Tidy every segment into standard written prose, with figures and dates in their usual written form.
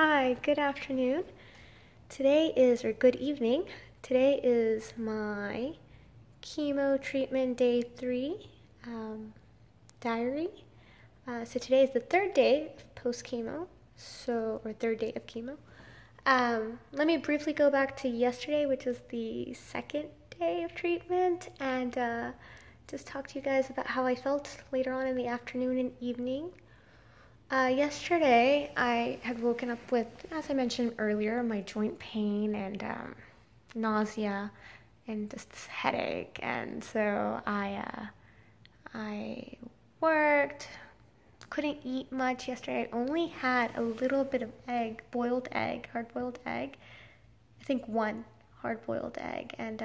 Hi, good afternoon. Or good evening. Today is my chemo treatment day 3 diary. So today is the third day of post-chemo, or third day of chemo. Let me briefly go back to yesterday, which was the second day of treatment, and just talk to you guys about how I felt later on in the afternoon and evening. Yesterday, I had woken up with, as I mentioned earlier, my joint pain and nausea and just this headache. And so I worked, couldn't eat much yesterday. I only had a little bit of hard-boiled egg. I think one hard-boiled egg. And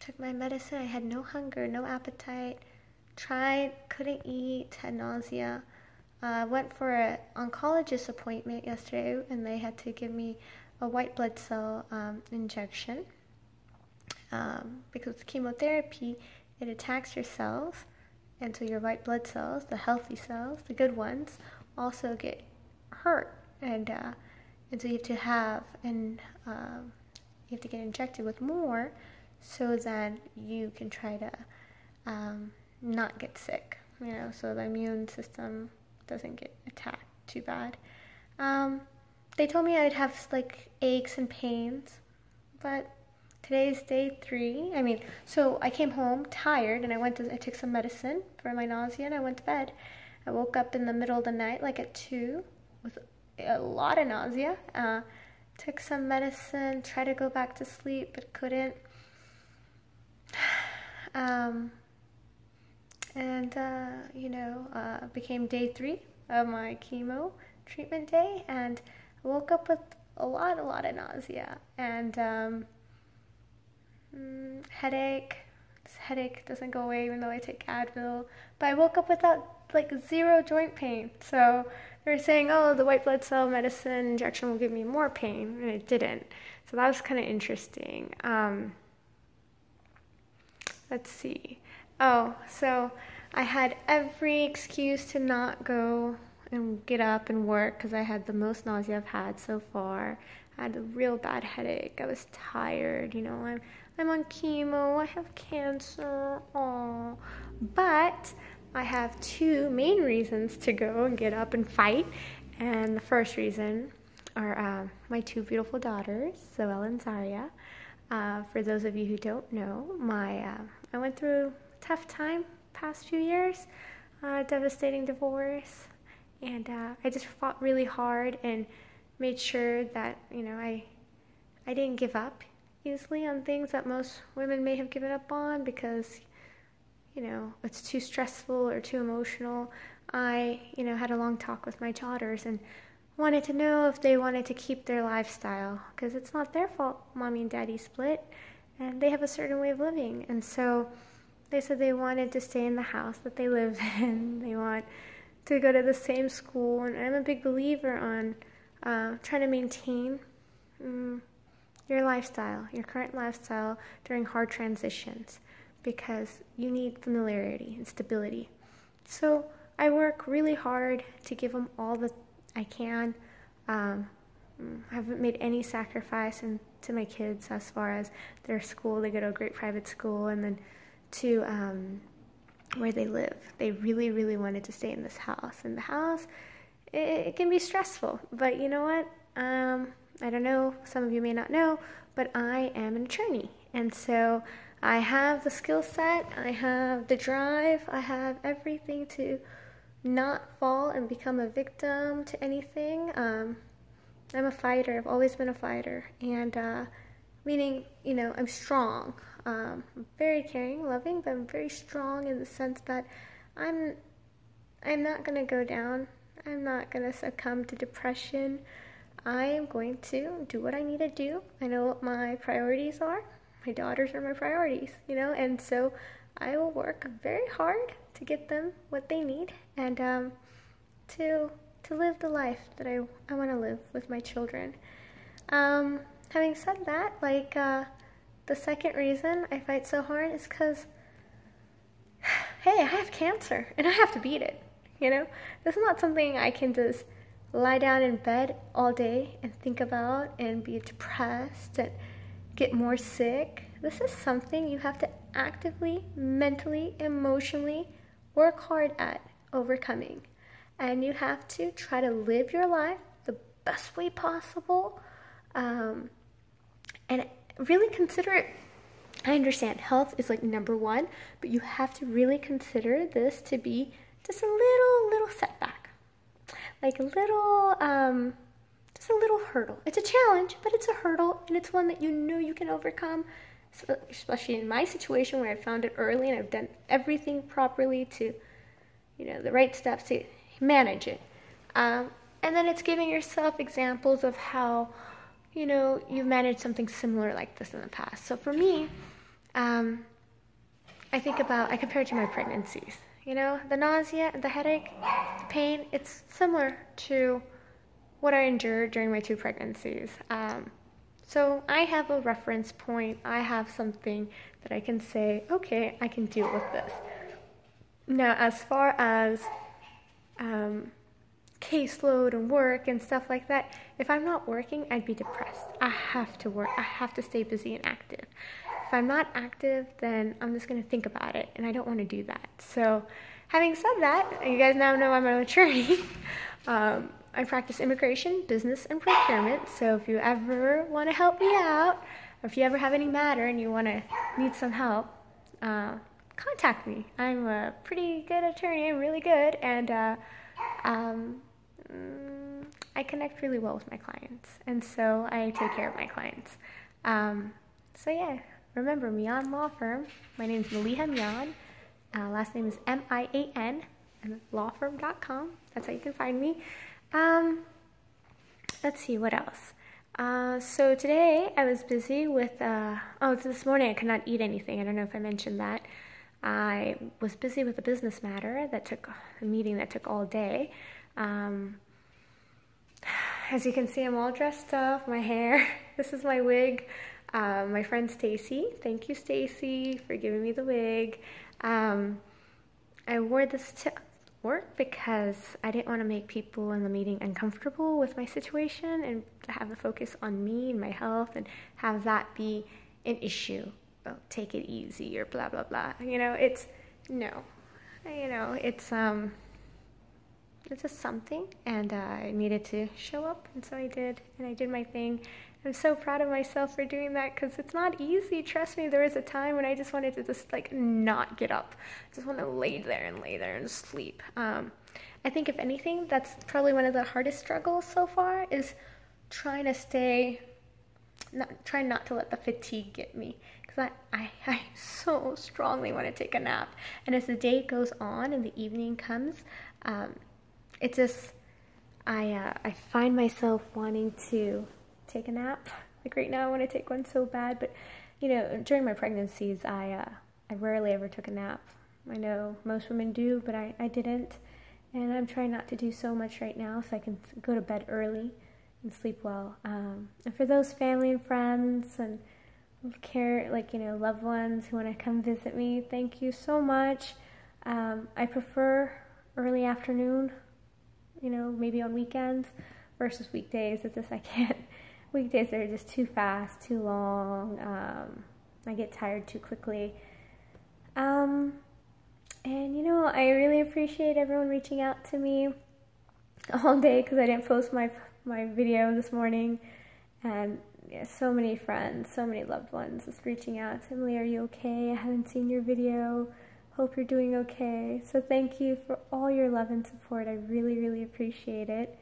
took my medicine. I had no hunger, no appetite. Tried, couldn't eat, had nausea. Went for an oncologist appointment yesterday, and they had to give me a white blood cell injection because with chemotherapy, it attacks your cells, and so your white blood cells, the healthy cells, the good ones, also get hurt, and so you have to get injected with more so that you can try to not get sick, so the immune system doesn't get attacked too bad. They told me I'd have aches and pains, but today's day 3. So I came home tired, and I took some medicine for my nausea, and I went to bed. I woke up in the middle of the night, at 2, with a lot of nausea. Took some medicine, tried to go back to sleep, but couldn't. Became day 3 of my chemo treatment day, and I woke up with a lot of nausea and headache. This headache doesn't go away even though I take Advil, but I woke up without zero joint pain. So they were saying, oh, the white blood cell medicine injection will give me more pain, and it didn't. So that was kind of interesting. Let's see. Oh, so I had every excuse to not go and get up and work because I had the most nausea I've had so far. I had a real bad headache. I was tired. I'm on chemo. I have cancer. Aww. But I have 2 main reasons to go and get up and fight. And the first reason are my 2 beautiful daughters, Zoella and Zaria. For those of you who don't know, I went through a tough time past few years, devastating divorce, and I just fought really hard and made sure that I didn't give up easily on things that most women may have given up on because it's too stressful or too emotional. I had a long talk with my daughters and wanted to know if they wanted to keep their lifestyle, because it's not their fault mommy and daddy split, and they have a certain way of living. And so they said they wanted to stay in the house that they live in. They want to go to the same school, and I'm a big believer on trying to maintain your lifestyle, your current lifestyle during hard transitions, because you need familiarity and stability. So I work really hard to give them all that I can. I haven't made any sacrifice to my kids as far as their school. They go to a great private school, and then to where they live. They really, really wanted to stay in this house. And the house, it can be stressful. But you know what? I don't know, some of you may not know, but I am an attorney. And so I have the skill set, I have the drive, I have everything to not fall and become a victim to anything. I'm a fighter. I've always been a fighter. And meaning, I'm strong. I'm very caring, loving, but I'm very strong in the sense that I'm not going to go down. I'm not going to succumb to depression. I am going to do what I need to do. I know what my priorities are. My daughters are my priorities, and so I will work very hard to get them what they need, and to live the life that I want to live with my children. Having said that, the second reason I fight so hard is because, hey, I have cancer, and I have to beat it, This is not something I can just lie down in bed all day and think about and be depressed and get more sick. This is something you have to actively, mentally, emotionally work hard at overcoming. And you have to try to live your life the best way possible, and really consider it. I understand health is like number one, but you have to really consider this to be just a little setback, like a little, just a little hurdle. It's a challenge, but it's a hurdle, and it's one that you know you can overcome. So, especially in my situation where I found it early and I've done everything properly to, the right steps to manage it. And then it's giving yourself examples of how, you've managed something similar like this in the past. So for me, I compare it to my pregnancies. The nausea, the headache, the pain, it's similar to what I endured during my 2 pregnancies. So I have a reference point. I have something that I can say, okay, I can deal with this. Now, as far as caseload and work and stuff like that, if I'm not working, I'd be depressed. I have to work. I have to stay busy and active. If I'm not active, then I'm just going to think about it, and I don't want to do that. So having said that, you guys now know I'm an attorney. I practice immigration, business, and procurement. So if you ever want to help me out, or if you ever have any matter and you need some help, contact me. I'm a pretty good attorney. I'm really good, and I connect really well with my clients, and so I take care of my clients. So yeah, remember, Mian Law Firm. My name is Maliha Mian. Last name is M-I-A-N, and lawfirm.com. That's how you can find me. Let's see, what else? So today I was busy with, this morning I could not eat anything. I don't know if I mentioned that. I was busy with a business matter a meeting that took all day. As you can see, I'm all dressed up, my hair. This is my wig. My friend Stacy. Thank you, Stacy, for giving me the wig. I wore this to work because I didn't want to make people in the meeting uncomfortable with my situation and to have the focus on me and my health and have that be an issue. Oh, take it easy or blah, blah, blah. It's just something, and I needed to show up, and so I did, and I did my thing. I'm so proud of myself for doing that because it's not easy. Trust me, there was a time when I just wanted to not get up. I just want to lay there and sleep. I think if anything, that's probably one of the hardest struggles so far is trying not to let the fatigue get me, because I so strongly want to take a nap. And as the day goes on and the evening comes, it just, I find myself wanting to take a nap. Like right now I want to take one so bad, but during my pregnancies I rarely ever took a nap. I know most women do, but I didn't, and I'm trying not to do so much right now so I can go to bed early and sleep well. And for those family and friends and loved ones who want to come visit me, thank you so much. I prefer early afternoon, maybe on weekends versus weekdays. It's just I can't. Weekdays are just too fast, too long. I get tired too quickly. And I really appreciate everyone reaching out to me all day because I didn't post my video this morning. And yeah, so many friends, so many loved ones just reaching out. Emily, are you okay? I haven't seen your video. Hope you're doing okay. So thank you for all your love and support. I really, really appreciate it.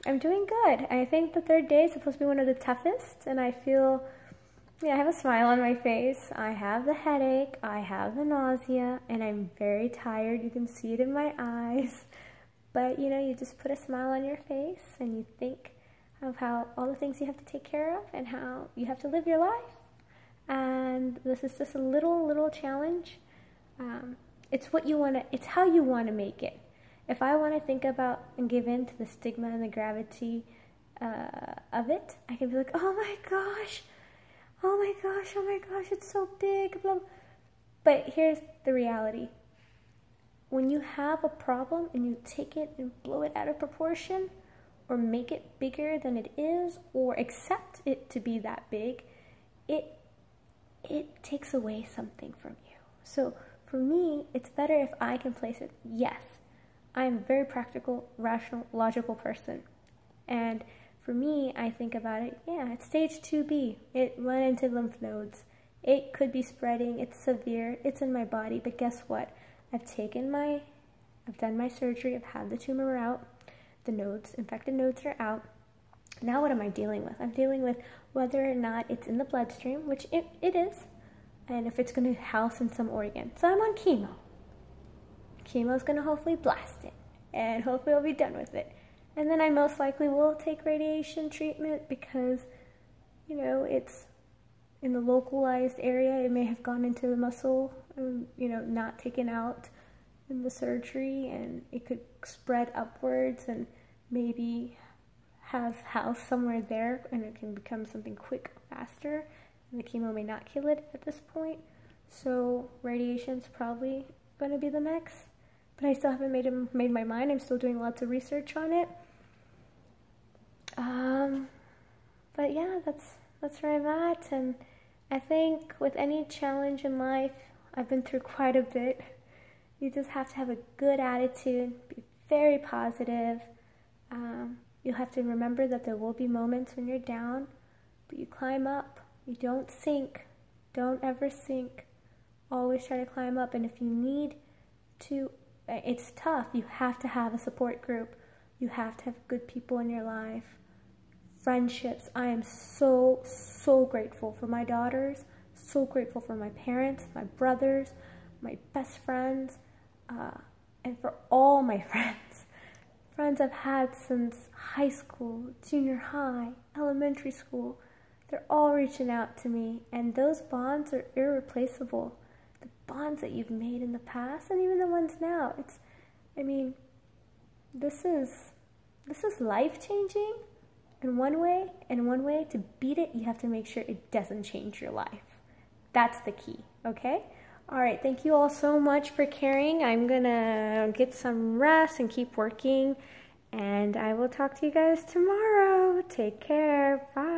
I'm doing good. I think the 3rd day is supposed to be one of the toughest, and I feel, I have a smile on my face. I have the headache, I have the nausea, and I'm very tired. You can see it in my eyes. But, you just put a smile on your face, and you think of how all the things you have to take care of and how you have to live your life. And this is just a little challenge. It's how you want to make it. If I want to think about and give in to the stigma and the gravity of it, I can be like, oh my gosh, it's so big. Blah. But here's the reality. when you have a problem and you take it and blow it out of proportion, or make it bigger than it is, or accept it to be that big, it takes away something from you. So for me, it's better if I can place it. Yes, I'm a very practical, rational, logical person. And for me, I think about it, yeah, it's stage 2B. It went into lymph nodes. It could be spreading, it's severe, it's in my body, but guess what? I've done my surgery, I've had the tumor out, the nodes, infected nodes are out. Now what am I dealing with? I'm dealing with whether or not it's in the bloodstream, which it is, and if it's going to house in some organ. So I'm on chemo. Chemo's going to hopefully blast it, and hopefully I'll be done with it. And then I most likely will take radiation treatment because, you know, it's in the localized area. It may have gone into the muscle, you know, not taken out in the surgery, and it could spread upwards and maybe have house somewhere there, and it can become something quick, faster, and the chemo may not kill it at this point. So radiation's probably going to be the next, but I still haven't made my mind. I'm still doing lots of research on it. But yeah, that's where I'm at, and I think with any challenge in life, I've been through quite a bit. You just have to have a good attitude, be very positive. You'll have to remember that there will be moments when you're down, but you climb up. You don't sink. Don't ever sink. Always try to climb up. And if you need to, it's tough. You have to have a support group. You have to have good people in your life. Friendships. I am so, so grateful for my daughters. So grateful for my parents, my brothers, my best friends, and for all my friends. Friends I've had since high school, junior high, elementary school. They're all reaching out to me, and those bonds are irreplaceable. The bonds that you've made in the past, and even the ones now. This is life-changing in one way, and one way to beat it, you have to make sure it doesn't change your life. That's the key, okay? All right, thank you all so much for caring. I'm gonna get some rest and keep working, and I will talk to you guys tomorrow. Take care. Bye.